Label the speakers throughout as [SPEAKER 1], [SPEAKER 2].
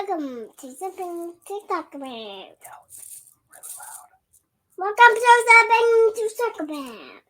[SPEAKER 1] Welcome to something to talk about.
[SPEAKER 2] Yeah, really loud.
[SPEAKER 1] Welcome to something to talk about.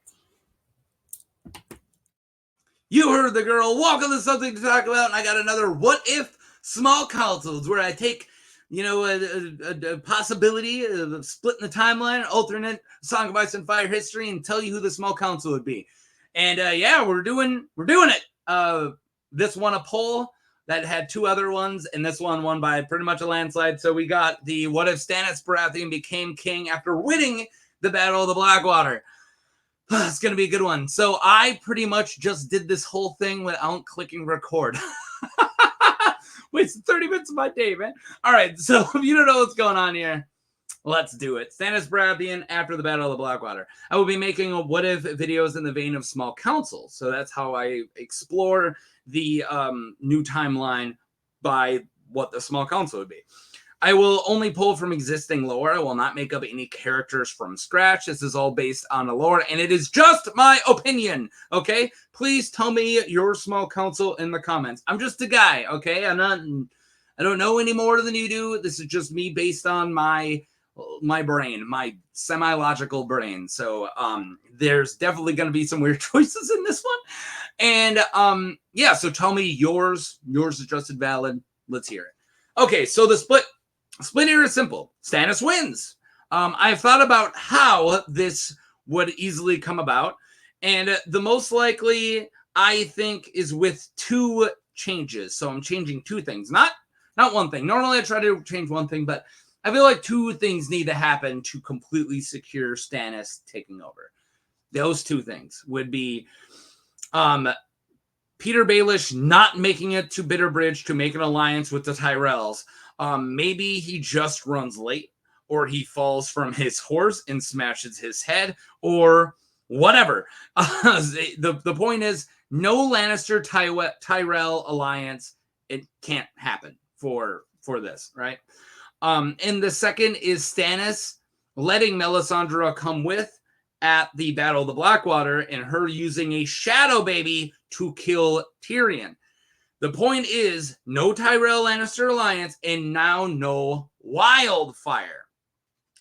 [SPEAKER 2] You heard the girl. Welcome to something to talk about. And I got another what if small councils where I take, a possibility of splitting the timeline, alternate Song of Ice and Fire history, and tell you who the small council would be. And we're doing it. This won a poll that had two other ones, and this one won by pretty much a landslide. So we got the what if Stannis Baratheon became king after winning the Battle of the Blackwater. It's going to be a good one. So I pretty much just did this whole thing without clicking record. Wasted 30 minutes of my day, man. All right, so if you don't know what's going on here, let's do it. Stannis Baratheon after the Battle of the Blackwater. I will be making a what if videos in the vein of small council. So that's how I explore the new timeline by what the small council would be. I will only pull from existing lore. I will not make up any characters from scratch. This is all based on the lore, and it is just my opinion, okay? Please tell me your small council in the comments. I'm just a guy, okay? I don't know any more than you do. This is just me based on my brain, my semi-logical brain. So there's definitely going to be some weird choices in this one. And so tell me yours. Yours is just as valid. Let's hear it. Okay, so the split here is simple. Stannis wins. I've thought about how this would easily come about. And the most likely, I think, is with two changes. So I'm changing two things, not one thing. Normally I try to change one thing, but I feel like two things need to happen to completely secure Stannis taking over. Those two things would be Peter Baelish not making it to Bitterbridge to make an alliance with the Tyrells. Maybe he just runs late, or he falls from his horse and smashes his head, or whatever. The point is, no Lannister Tyrell alliance. It can't happen for this, right? And the second is Stannis letting Melisandre come with at the Battle of the Blackwater, and her using a shadow baby to kill Tyrion. The point is, no Tyrell Lannister alliance, and now no wildfire.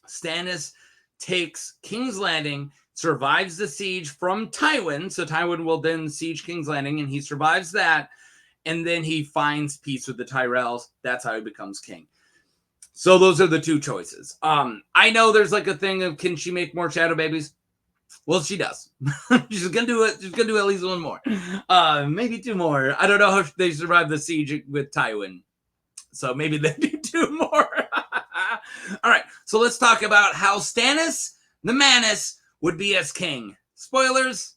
[SPEAKER 2] Stannis takes King's Landing, survives the siege from Tywin, so Tywin will then siege King's Landing, and he survives that, and then he finds peace with the Tyrells. That's how he becomes king. So those are the two choices. I know there's like a thing of, can she make more shadow babies? Well, she does. She's gonna do it. She's gonna do at least one more, maybe two more. I don't know if they survive the siege with Tywin, so maybe they do two more. All right, so let's talk about how Stannis the Manus would be as king. Spoilers.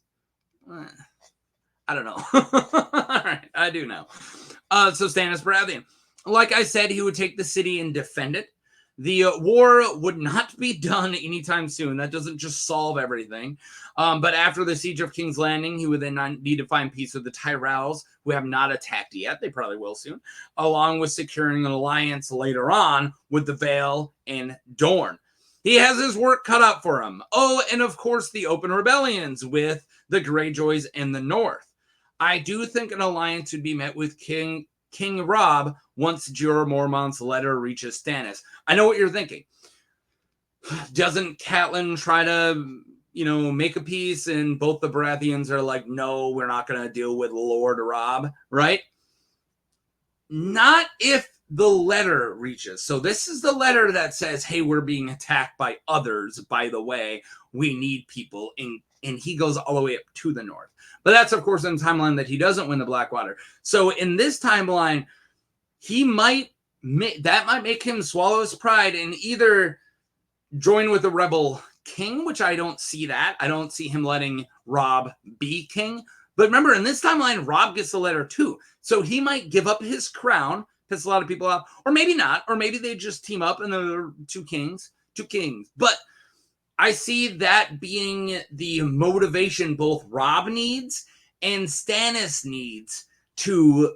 [SPEAKER 2] I don't know. All right, I do know. So Stannis Baratheon, like I said, he would take the city and defend it. The war would not be done anytime soon. That doesn't just solve everything. But after the siege of King's Landing, he would then need to find peace with the Tyrells, who have not attacked yet. They probably will soon, along with securing an alliance later on with the Vale and Dorne. He has his work cut out for him. Oh, and of course, the open rebellions with the Greyjoys and the North. I do think an alliance would be met with King Robb once Jorah Mormont's letter reaches Stannis. I know what you're thinking. Doesn't Catelyn try to, make a peace, and both the Baratheons are like, no, we're not going to deal with Lord Robb, right? Not if the letter reaches. So this is the letter that says, hey, we're being attacked by others, by the way. We need people. And he goes all the way up to the north. But that's, of course, in the timeline that he doesn't win the Blackwater. So in this timeline, that might make him swallow his pride and either join with the rebel king, which I don't see that. I don't see him letting Robb be king. But remember, in this timeline, Robb gets the letter too. So he might give up his crown, piss a lot of people off, or maybe not. Or maybe they just team up and they're two kings. But I see that being the motivation both Robb needs and Stannis needs to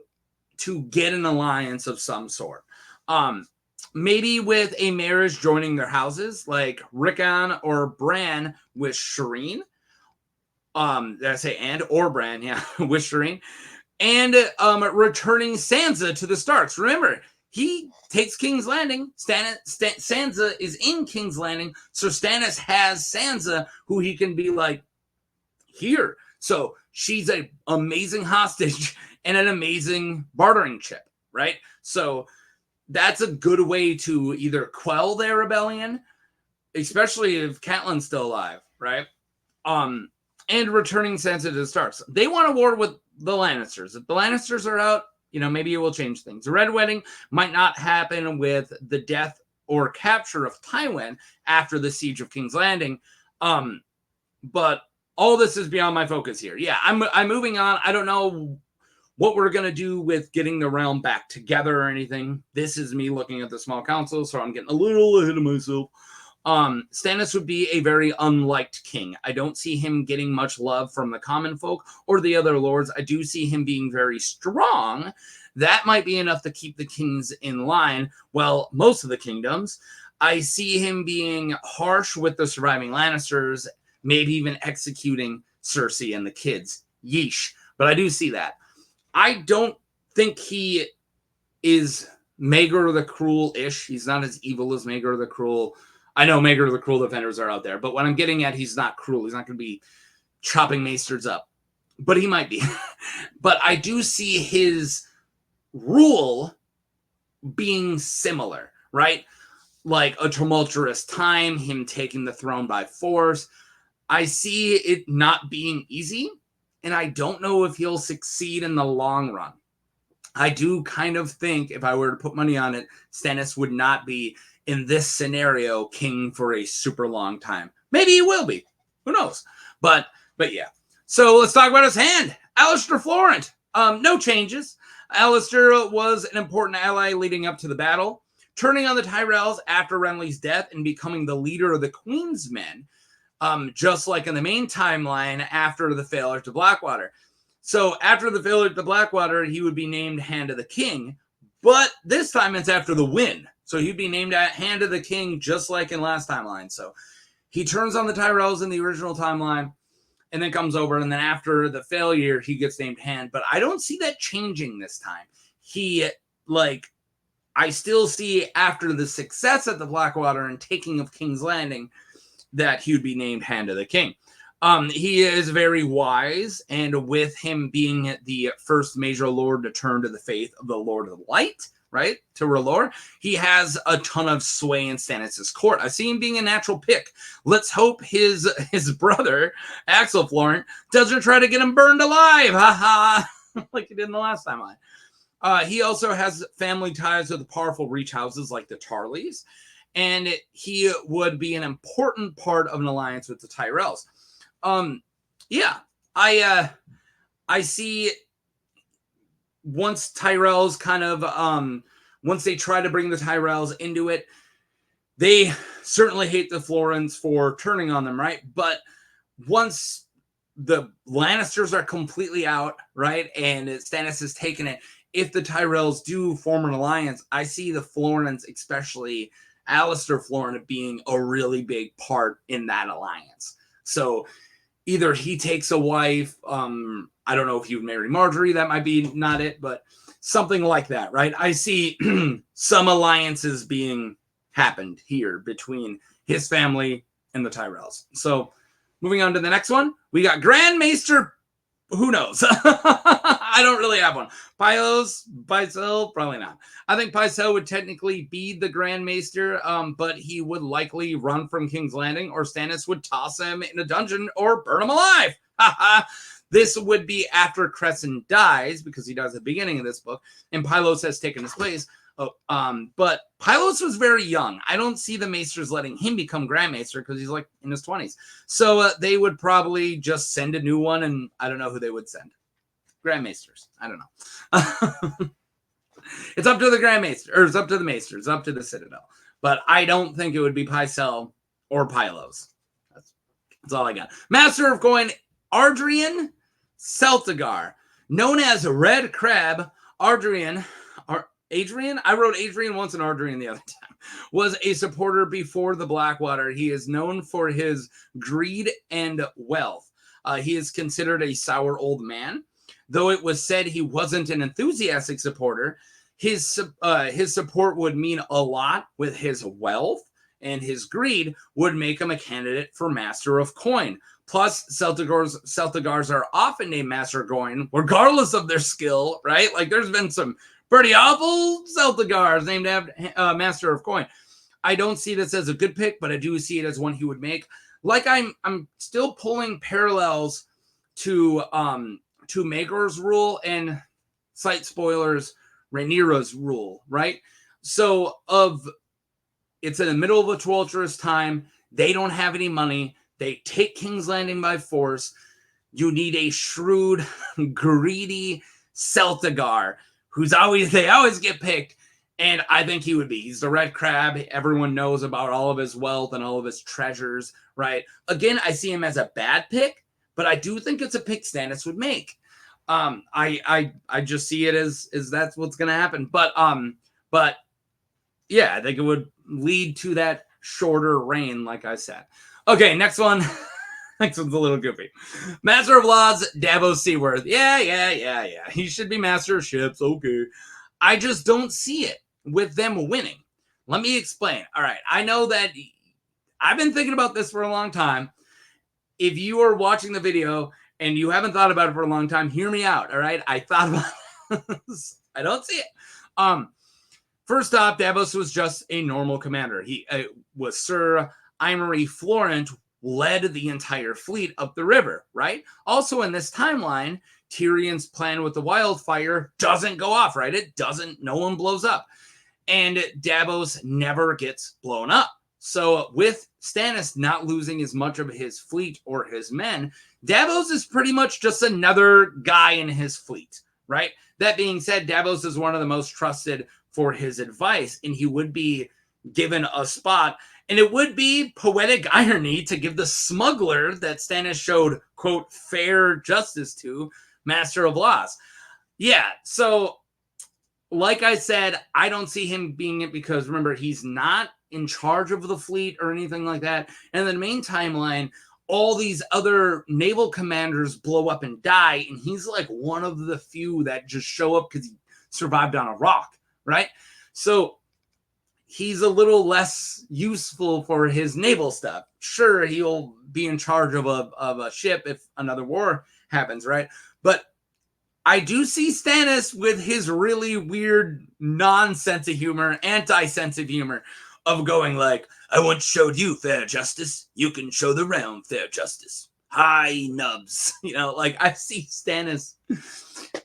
[SPEAKER 2] get an alliance of some sort. Maybe with a marriage joining their houses, like Rickon or Bran with Shireen. Did I say and or Bran? Yeah, with Shireen. And returning Sansa to the Starks. Remember, he takes King's Landing. Sansa is in King's Landing, so Stannis has Sansa, who he can be like, here. So she's an amazing hostage and an amazing bartering chip, right? So that's a good way to either quell their rebellion, especially if Catelyn's still alive, right? And returning Sansa to the Starks. They want a war with the Lannisters. If the Lannisters are out, maybe it will change things. The Red Wedding might not happen with the death or capture of Tywin after the Siege of King's Landing. But all this is beyond my focus here. Yeah, I'm moving on. I don't know what we're going to do with getting the realm back together or anything. This is me looking at the small council, so I'm getting a little ahead of myself. Stannis would be a very unliked king. I don't see him getting much love from the common folk or the other lords. I do see him being very strong. That might be enough to keep the kings in line. Well, most of the kingdoms. I see him being harsh with the surviving Lannisters, maybe even executing Cersei and the kids. Yeesh. But I do see that. I don't think he is Maegor the Cruel-ish. He's not as evil as Maegor the Cruel. I know Maegor the Cruel defenders are out there, but what I'm getting at, he's not cruel. He's not going to be chopping maesters up, but he might be. But I do see his rule being similar, right? Like a tumultuous time, him taking the throne by force. I see it not being easy, and I don't know if he'll succeed in the long run. I do kind of think, if I were to put money on it, Stannis would not be, in this scenario, king for a super long time. Maybe he will be. Who knows? But yeah. So let's talk about his hand. Alliser Florent. No changes. Alliser was an important ally leading up to the battle, turning on the Tyrells after Renly's death and becoming the leader of the Queen's Men, just like in the main timeline after the failure to Blackwater. So after the failure to Blackwater, he would be named Hand of the King, but this time it's after the win. So he'd be named Hand of the King, just like in last timeline. So he turns on the Tyrells in the original timeline and then comes over. And then after the failure, he gets named Hand. But I don't see that changing this time. I still see after the success at the Blackwater and taking of King's Landing that he would be named Hand of the King. He is very wise. And with him being the first major lord to turn to the faith of the Lord of the Light, right, to R'hllor, he has a ton of sway in Stannis' court. I see him being a natural pick. Let's hope his brother, Axel Florent, doesn't try to get him burned alive, like he did in the last timeline. He also has family ties with the powerful reach houses like the Tarleys, and he would be an important part of an alliance with the Tyrells. I see once Tyrells once they try to bring the Tyrells into it, they certainly hate the Florents for turning on them, right? But once the Lannisters are completely out, right, and Stannis has taken it, if the Tyrells do form an alliance, I see the Florents, especially Alliser Florent, being a really big part in that alliance. So either he takes a wife, I don't know if you would marry Marjorie, that might be not it, but something like that, right? I see some alliances being happened here between his family and the Tyrells. So moving on to the next one, we got Grand Maester. Who knows? I don't really have one. Pycelle, probably not. I think Pycelle would technically be the Grand Maester, but he would likely run from King's Landing, or Stannis would toss him in a dungeon or burn him alive. This would be after Crescent dies, because he dies at the beginning of this book, and Pylos has taken his place. But Pylos was very young. I don't see the Maesters letting him become Grand Maester because he's like in his 20s. So they would probably just send a new one, and I don't know who they would send. Grand Maesters. I don't know. It's up to the Grand Maester, or it's up to the Maesters, it's up to the Citadel. But I don't think it would be Pycelle or Pylos. That's all I got. Master of Coin, Ardrian Celtigar, known as Red Crab. Adrian, I wrote Adrian once and Ardrian the other time, was a supporter before the Blackwater. He is known for his greed and wealth. He is considered a sour old man. Though it was said he wasn't an enthusiastic supporter, his support would mean a lot with his wealth, and his greed would make him a candidate for Master of Coin. Plus, Celtigars are often named Master of Coin, regardless of their skill, right? Like, there's been some pretty awful Celtigars named Master of Coin. I don't see this as a good pick, but I do see it as one he would make. Like, I'm still pulling parallels to Maegor's rule and, slight spoilers, Rhaenyra's rule, right? So it's in the middle of a tumultuous time. They don't have any money. They take King's Landing by force. You need a shrewd, greedy Celtigar they always get picked. And I think he would be. He's the Red Crab. Everyone knows about all of his wealth and all of his treasures, right? Again, I see him as a bad pick, but I do think it's a pick Stannis would make. I just see it as that's what's going to happen. But yeah, I think it would lead to that shorter reign, like I said. Okay, next one. Next one's a little goofy. Master of Laws, Davos Seaworth. Yeah. He should be Master of Ships. Okay. I just don't see it with them winning. Let me explain. All right. I know that I've been thinking about this for a long time. If you are watching the video and you haven't thought about it for a long time, hear me out. All right. I thought about this. I don't see it. First off, Davos was just a normal commander. He was Sir Amory Florent, led the entire fleet up the river, right? Also in this timeline, Tyrion's plan with the wildfire doesn't go off, right? No one blows up. And Davos never gets blown up. So with Stannis not losing as much of his fleet or his men, Davos is pretty much just another guy in his fleet, right? That being said, Davos is one of the most trusted for his advice, and he would be given a spot. And it would be poetic irony to give the smuggler that Stannis showed, quote, fair justice to, Master of Laws. Yeah, so like I said, I don't see him being it because, remember, he's not in charge of the fleet or anything like that. And in the main timeline, all these other naval commanders blow up and die, and he's like one of the few that just show up because he survived on a rock, right? So he's a little less useful for his naval stuff. Sure, he'll be in charge of a ship if another war happens, right? But I do see Stannis with his really weird non-sense of humor, anti-sense of humor, of going like, I once showed you fair justice. You can show the realm fair justice. Hi, nubs. You know, like I see Stannis.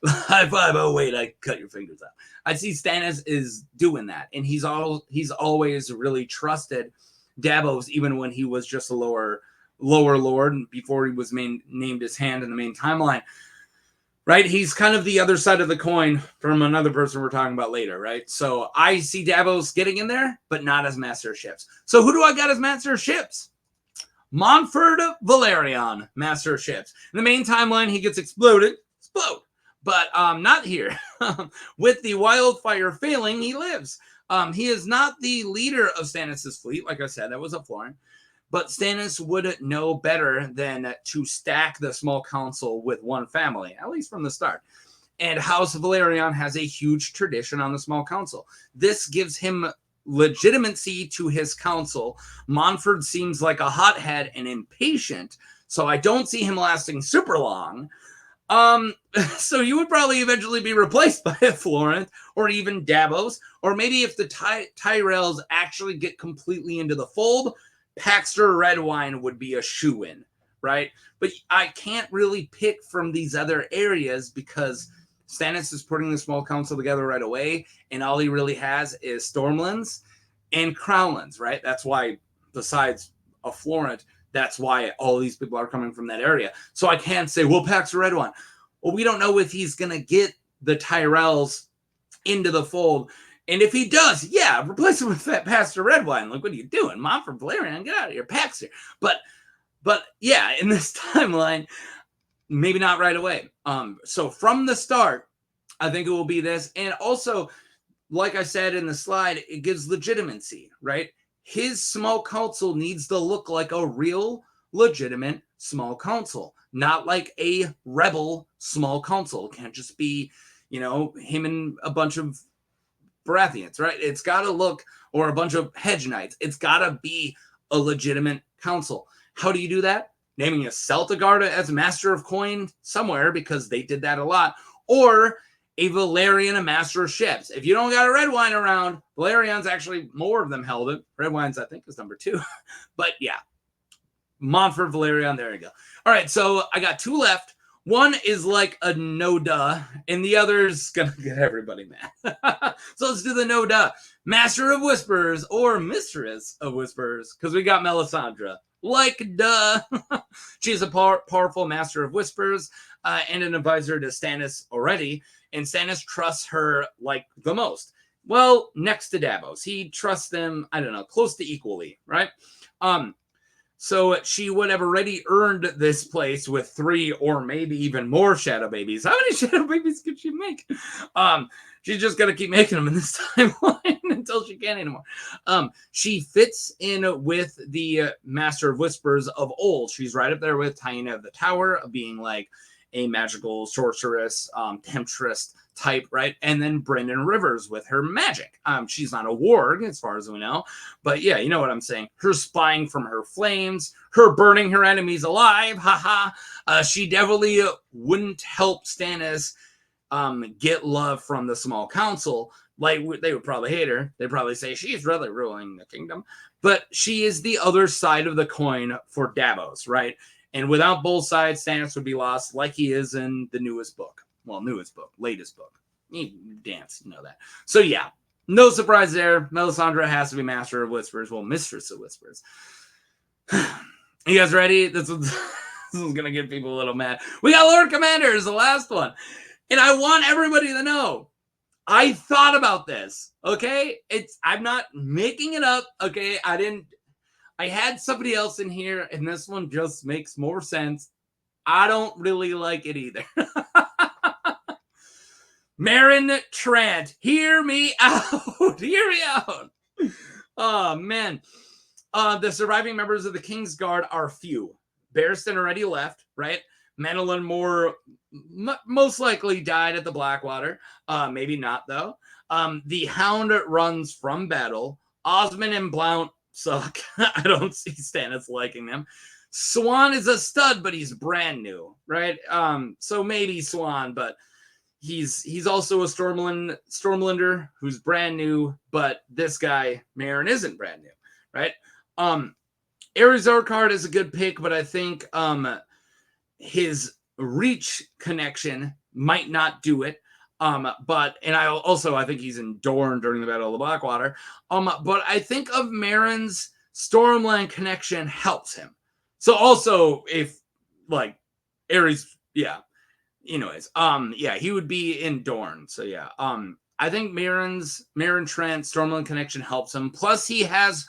[SPEAKER 2] High five. Oh, wait, I cut your fingers out. I see Stannis is doing that. And he's always really trusted Davos, even when he was just a lower lord before he was named his hand in the main timeline. Right? He's kind of the other side of the coin from another person we're talking about later, right? So I see Davos getting in there, but not as Master of Ships. So who do I got as Master of Ships? Montford Velaryon, Master of Ships. In the main timeline, he gets explode. But not here. With the wildfire failing, he lives. He is not the leader of Stannis' fleet. Like I said, that was a Florent. But Stannis would know better than to stack the small council with one family, at least from the start. And House Velaryon has a huge tradition on the small council. This gives him legitimacy to his council. Montford seems like a hothead and impatient, so I don't see him lasting super long. So you would probably eventually be replaced by a Florent or even Davos, or maybe if the Tyrells actually get completely into the fold, Paxter Redwine would be a shoo-in, right? But I can't really pick from these other areas because Stannis is putting the small council together right away, and all he really has is Stormlands and Crownlands, right? That's why, besides a Florent, that's why all these people are coming from that area. So I can't say, well, Paxter Redwine. Well, we don't know if he's going to get the Tyrells into the fold. And if he does, yeah, replace him with Paxter Redwine. Like, what are you doing? Montford Velaryon, get out of here, Paxter. But yeah, in this timeline, maybe not right away. So from the start, I think it will be this. And also, like I said in the slide, it gives legitimacy, right? His small council needs to look like a real, legitimate small council, not like a rebel small council. It can't just be, him and a bunch of Baratheons, right? It's got to look, or a bunch of hedge knights. It's got to be a legitimate council. How do you do that? Naming a Celtigar as master of coin somewhere, because they did that a lot, or a Velaryon, a master of ships. If you don't got a red wine around, Velaryon's actually more of them held it. Red wine's, I think, is number 2. But yeah, Montfort, Velaryon, there you go. All right, so I got 2 left. One is like a no-duh, and the other's going to get everybody mad. So let's do the no-duh. Master of Whispers or Mistress of Whispers, because we got Melisandre. Like, duh. She's a powerful Master of Whispers and an advisor to Stannis already, and Stannis trusts her like the most. Well, next to Davos. He trusts them, I don't know, close to equally, right? So she would have already earned this place with 3 or maybe even more shadow babies. How many shadow babies could she make? She's just going to keep making them in this timeline until she can't anymore. She fits in with the Master of Whispers of old. She's right up there with Taina of the Tower, being like a magical sorceress, temptress type, right? And then Brendan Rivers with her magic. She's not a warg as far as we know, but yeah, you know what I'm saying. Her spying from her flames, her burning her enemies alive, haha. She definitely wouldn't help Stannis get love from the small council. Like, they would probably hate her. They'd probably say she's really ruling the kingdom, but she is the other side of the coin for Davos, right? And without both sides, Stannis would be lost, like he is in the newest book. Well, latest book. Dance, you know that. So yeah, no surprise there. Melisandre has to be Master of Whispers. Well, Mistress of Whispers. You guys ready? This is going to get people a little mad. We got Lord Commander is the last one. And I want everybody to know, I thought about this, okay? I'm not making it up, okay? I had somebody else in here, and this one just makes more sense. I don't really like it either. Meryn Trant, hear me out. Hear me out. Oh, man. The surviving members of the Kingsguard are few. Barristan already left, right? Madeline Moore most likely died at the Blackwater. Maybe not, though. The Hound runs from battle. Osmond and Blount suck. I don't see Stannis liking them. Swan is a stud, but he's brand new, right? So maybe Swan, but he's also a Stormlander who's brand new, but this guy, Meryn, isn't brand new, right? Ares Orcard is a good pick, but I think his reach connection might not do it. I think he's in Dorne during the Battle of the Blackwater. But I think of Meryn's Stormland connection helps him. So also if like Ares, yeah. Anyways, he would be in Dorne. So yeah. I think Meryn Trant Stormland connection helps him. Plus he has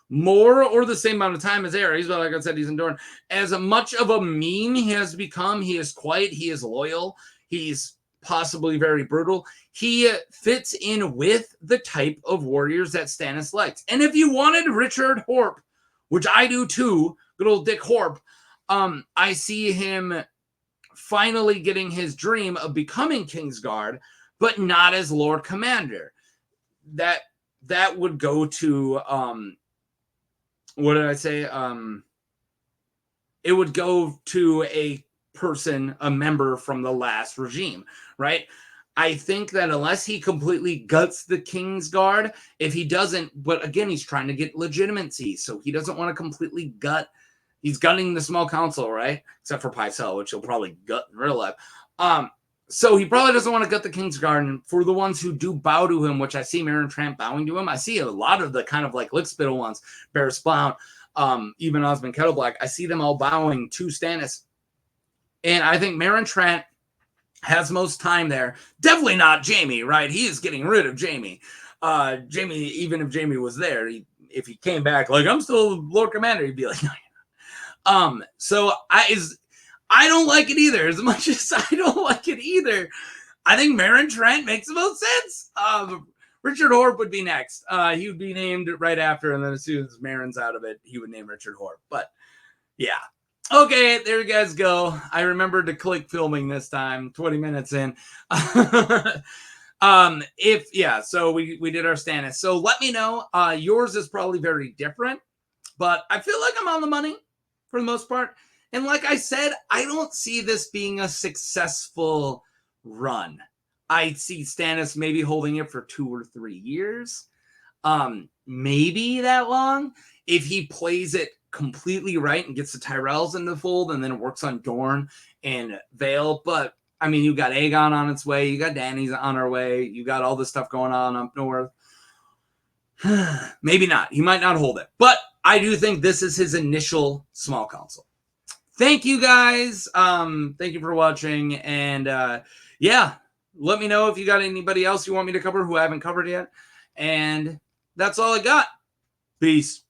[SPEAKER 2] more or the same amount of time as Ares, but like I said, he's in Dorne. As much of a meme he has become, he is quiet, he is loyal, he's possibly very brutal. He fits in with the type of warriors that Stannis likes. And if you wanted Richard Horp, which I do too, good old Dick Horp, I see him finally getting his dream of becoming Kingsguard, but not as Lord Commander. That would go to what did I say? It would go to a person, a member from the last regime, right? I think that unless he completely guts the Kingsguard, if he doesn't, but again, he's trying to get legitimacy, so he doesn't want to completely gut. He's gunning the small council, right? Except for Pycelle, which he'll probably gut in real life. So he probably doesn't want to gut the Kingsguard. And for the ones who do bow to him, which I see Meryn Trant bowing to him, I see a lot of the kind of like lickspittle ones, Barris Blount, even Osmond Kettleblack, I see them all bowing to Stannis. And I think Meryn Trant has most time there. Definitely not Jaime, right? He is getting rid of Jaime. Jaime, even if Jaime was there, if he came back like, I'm still Lord Commander, he'd be like, no, you're not. So I don't like it either. As much as I don't like it either, I think Meryn Trant makes the most sense. Richard Horp would be next. He would be named right after, and then as soon as Meryn's out of it, he would name Richard Horp. But yeah. Okay, there you guys go. I remembered to click filming this time, 20 minutes in. So we did our Stannis. So let me know. Yours is probably very different, but I feel like I'm on the money for the most part. And like I said, I don't see this being a successful run. I see Stannis maybe holding it for 2 or 3 years. Maybe that long. If he plays it completely right and gets the Tyrells in the fold and then works on Dorne and Vale. But I mean, you got Aegon on its way, you got Dany's on our way, you got all this stuff going on up north. Maybe not. He might not hold it. But I do think this is his initial small council. Thank you guys. Thank you for watching. And yeah, let me know if you got anybody else you want me to cover who I haven't covered yet. And that's all I got. Peace.